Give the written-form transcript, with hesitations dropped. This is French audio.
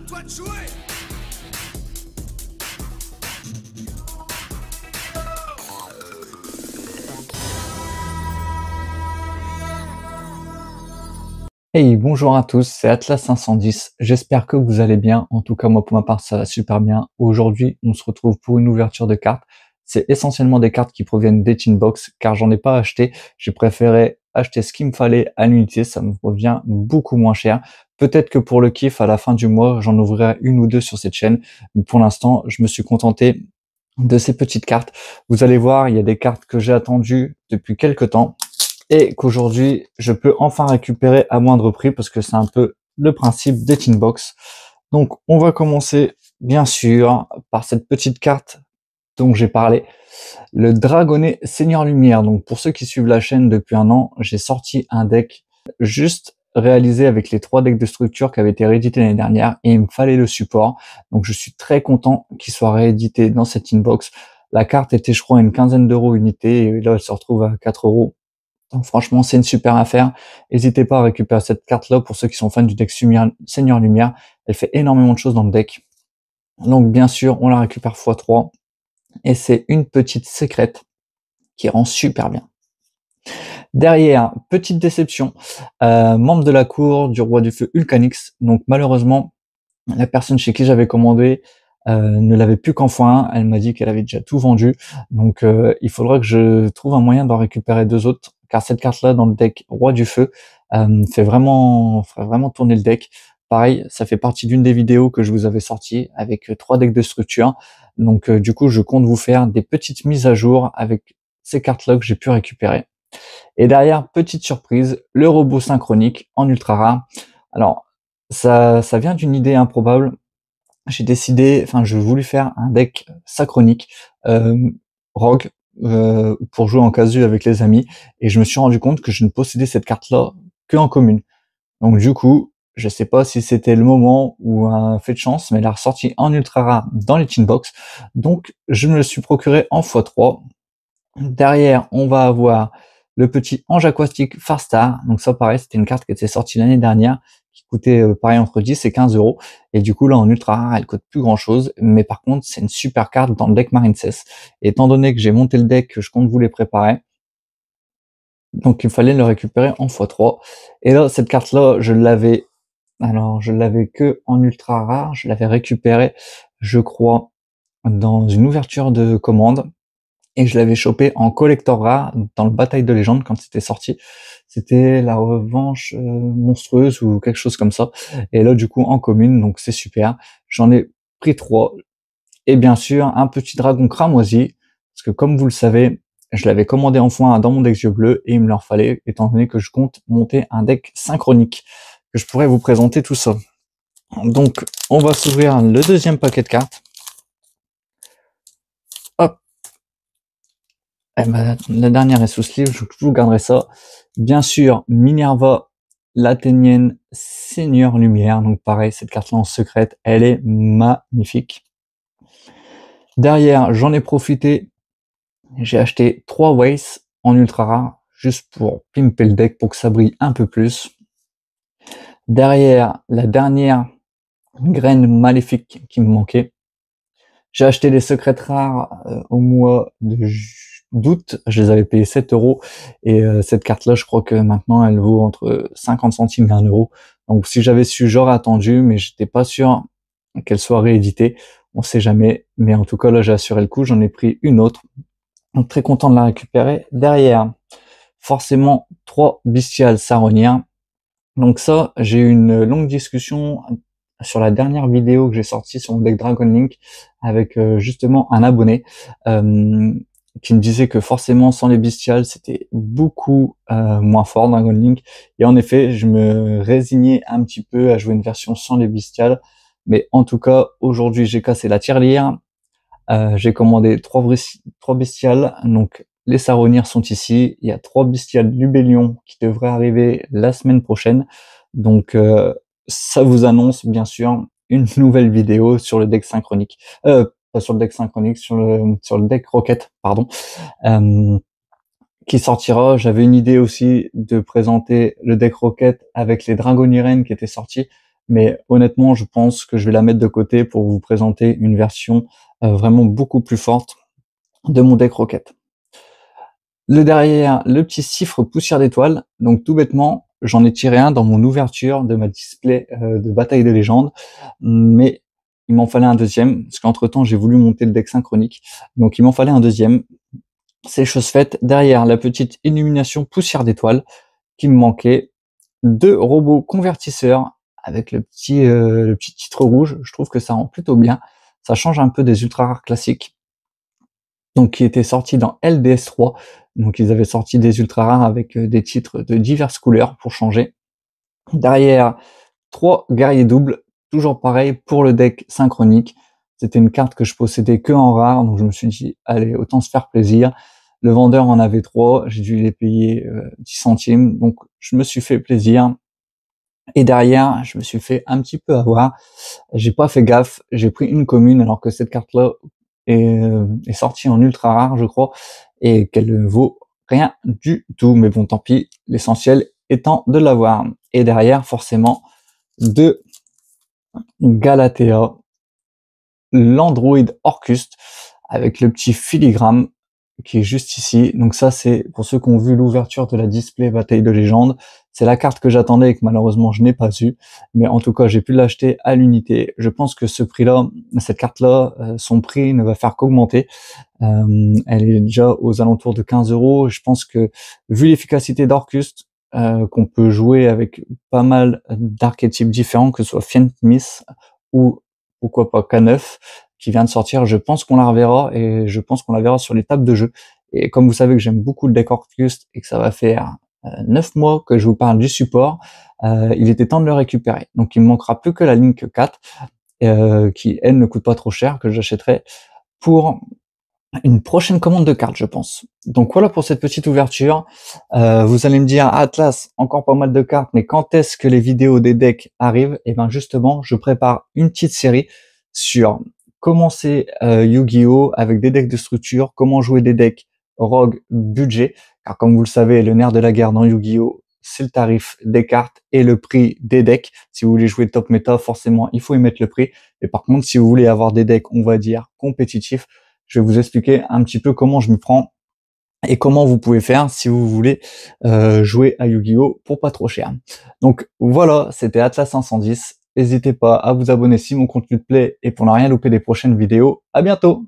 toi de jouer. Hey, bonjour à tous, c'est Atlas 510. J'espère que vous allez bien. En tout cas, moi, pour ma part, ça va super bien. Aujourd'hui, on se retrouve pour une ouverture de cartes. C'est essentiellement des cartes qui proviennent des Tin Box, car j'en ai pas acheté. J'ai préféré acheter ce qu'il me fallait à l'unité. Ça me revient beaucoup moins cher. Peut-être que pour le kiff, à la fin du mois, j'en ouvrirai une ou deux sur cette chaîne. Mais pour l'instant, je me suis contenté de ces petites cartes. Vous allez voir, il y a des cartes que j'ai attendues depuis quelques temps et qu'aujourd'hui je peux enfin récupérer à moindre prix parce que c'est un peu le principe des Tin Box. Donc on va commencer bien sûr par cette petite carte dont j'ai parlé, le Dragonnet Seigneur Lumière. Donc pour ceux qui suivent la chaîne depuis un an, j'ai sorti un deck juste réalisé avec les 3 decks de structure qui avaient été réédités l'année dernière et il me fallait le support. Donc je suis très content qu'il soit réédité dans cette Tin Box. La carte était je crois une quinzaine d'euros unité et là elle se retrouve à 4 euros. Donc franchement, c'est une super affaire. N'hésitez pas à récupérer cette carte-là pour ceux qui sont fans du deck Seigneur Lumière. Elle fait énormément de choses dans le deck. Donc bien sûr, on la récupère x3. Et c'est une petite secrète qui rend super bien. Derrière, petite déception, membre de la cour du roi du feu Ulcanix. Donc malheureusement, la personne chez qui j'avais commandé ne l'avait plus qu'en x1. Elle m'a dit qu'elle avait déjà tout vendu. Donc il faudra que je trouve un moyen d'en récupérer 2 autres. Car cette carte-là dans le deck Roi du Feu ferait vraiment tourner le deck. Pareil, ça fait partie d'une des vidéos que je vous avais sorties avec 3 decks de structure. Donc du coup, je compte vous faire des petites mises à jour avec ces cartes-là que j'ai pu récupérer. Et derrière, petite surprise, le robot synchronique en ultra rare. Alors, ça vient d'une idée improbable. J'ai décidé, je voulais faire un deck synchronique rogue pour jouer en casu avec les amis et je me suis rendu compte que je ne possédais cette carte-là que en commune. Donc du coup, je sais pas si c'était le moment ou un fait de chance, mais elle a ressorti en ultra rare dans les Tin Box. Donc je me le suis procuré en x3. Derrière, on va avoir le petit ange aquatique Farstar. Donc ça, pareil, c'était une carte qui était sortie l'année dernière, qui coûtait pareil entre 10 et 15 euros. Et du coup, là, en ultra rare, elle coûte plus grand chose. Mais par contre, c'est une super carte dans le deck Marine 16. Étant donné que j'ai monté le deck, je compte vous les préparer. Donc il fallait le récupérer en x3. Et là, cette carte-là, je l'avais que en ultra rare. Je l'avais récupérée, je crois, dans une ouverture de commande. Et je l'avais chopé en collector rare dans le Bataille de légende quand c'était sorti. C'était la revanche monstrueuse ou quelque chose comme ça. Et là, du coup, en commune, donc c'est super. J'en ai pris 3. Et bien sûr, un petit dragon cramoisi. Parce que comme vous le savez, je l'avais commandé en x1 dans mon deck yeux bleus et il me leur fallait, étant donné que je compte monter un deck synchronique. Que je pourrais vous présenter tout ça. Donc, on va s'ouvrir le deuxième paquet de cartes. Hop. Eh ben, la dernière est sous sleeve, je vous garderai ça. Bien sûr, Minerva, l'Athénienne Seigneur Lumière. Donc pareil, cette carte-là en secrète, elle est magnifique. Derrière, j'en ai profité. J'ai acheté 3 Ways en ultra rare, juste pour pimper le deck, pour que ça brille un peu plus. Derrière, la dernière graine maléfique qui me manquait. J'ai acheté des secrètes rares au mois d'août, je les avais payés 7 euros et cette carte-là, je crois que maintenant elle vaut entre 50 centimes et 1 euro. Donc si j'avais su, j'aurais attendu, mais j'étais pas sûr qu'elle soit rééditée. On sait jamais, mais en tout cas là j'ai assuré le coup, j'en ai pris une autre. Donc très content de la récupérer. Derrière, forcément 3 bestiales saronnières. Donc ça, j'ai eu une longue discussion sur la dernière vidéo que j'ai sortie sur mon deck Dragon Link avec justement un abonné qui me disait que forcément sans les bestiales c'était beaucoup moins fort Dragon Link, et en effet je me résignais un petit peu à jouer une version sans les bestiales, mais en tout cas aujourd'hui j'ai cassé la tirelire, j'ai commandé 3 bestiales, donc les saronnières sont ici, il y a 3 bestiales Lubellion qui devraient arriver la semaine prochaine, donc ça vous annonce bien sûr une nouvelle vidéo sur le deck synchronique, pas sur le deck synchronique, sur le deck Rocket, pardon, qui sortira. J'avais une idée aussi de présenter le deck Rocket avec les Dragonirennes qui étaient sortis, mais honnêtement, je pense que je vais la mettre de côté pour vous présenter une version vraiment beaucoup plus forte de mon deck Rocket. Le derrière, le petit cifre poussière d'étoiles. Donc tout bêtement, j'en ai tiré un dans mon ouverture de ma display de bataille des légendes, mais il m'en fallait un deuxième, parce qu'entre temps j'ai voulu monter le deck synchronique, donc il m'en fallait un deuxième. C'est chose faite. Derrière, la petite illumination poussière d'étoiles qui me manquait, 2 robots convertisseurs avec le petit titre rouge. Je trouve que ça rend plutôt bien, ça change un peu des ultra rares classiques, donc qui était sorti dans LDS3. Donc ils avaient sorti des ultra rares avec des titres de diverses couleurs pour changer. Derrière, 3 guerriers doubles, toujours pareil pour le deck synchronique. C'était une carte que je possédais que en rare, donc je me suis dit, allez, autant se faire plaisir. Le vendeur en avait 3, j'ai dû les payer 10 centimes, donc je me suis fait plaisir. Et derrière, je me suis fait un petit peu avoir. J'ai pas fait gaffe, j'ai pris une commune alors que cette carte-là est sortie en ultra rare, je crois, et qu'elle ne vaut rien du tout. Mais bon, tant pis, l'essentiel étant de l'avoir. Et derrière, forcément, 2 Galatea, l'Android Orcust, avec le petit filigrane qui est juste ici. Donc ça, c'est pour ceux qui ont vu l'ouverture de la display Bataille de Légende. C'est la carte que j'attendais et que malheureusement je n'ai pas eu. Mais en tout cas, j'ai pu l'acheter à l'unité. Je pense que ce prix-là, cette carte-là, son prix ne va faire qu'augmenter. Elle est déjà aux alentours de 15 €. Je pense que vu l'efficacité d'Orcust, qu'on peut jouer avec pas mal d'archétypes différents, que ce soit Fiend Miss ou pourquoi pas K9, qui vient de sortir, je pense qu'on la reverra et je pense qu'on la verra sur les tables de jeu. Et comme vous savez que j'aime beaucoup le deck Orcust et que ça va faire 9 mois que je vous parle du support, il était temps de le récupérer. Donc il me manquera plus que la Link 4, qui elle ne coûte pas trop cher, que j'achèterai pour une prochaine commande de cartes, je pense. Donc voilà pour cette petite ouverture. Vous allez me dire, Atlas, encore pas mal de cartes, mais quand est-ce que les vidéos des decks arrivent? Et bien justement, je prépare une petite série sur commencer Yu-Gi-Oh! Avec des decks de structure, comment jouer des decks rogue budget, car comme vous le savez, le nerf de la guerre dans Yu-Gi-Oh! C'est le tarif des cartes et le prix des decks. Si vous voulez jouer top méta, forcément, il faut y mettre le prix. Et par contre, si vous voulez avoir des decks, on va dire, compétitifs, je vais vous expliquer un petit peu comment je m'y prends et comment vous pouvez faire si vous voulez jouer à Yu-Gi-Oh! Pour pas trop cher. Donc voilà, c'était Atlas 510. N'hésitez pas à vous abonner si mon contenu te plaît et pour ne rien louper des prochaines vidéos. À bientôt!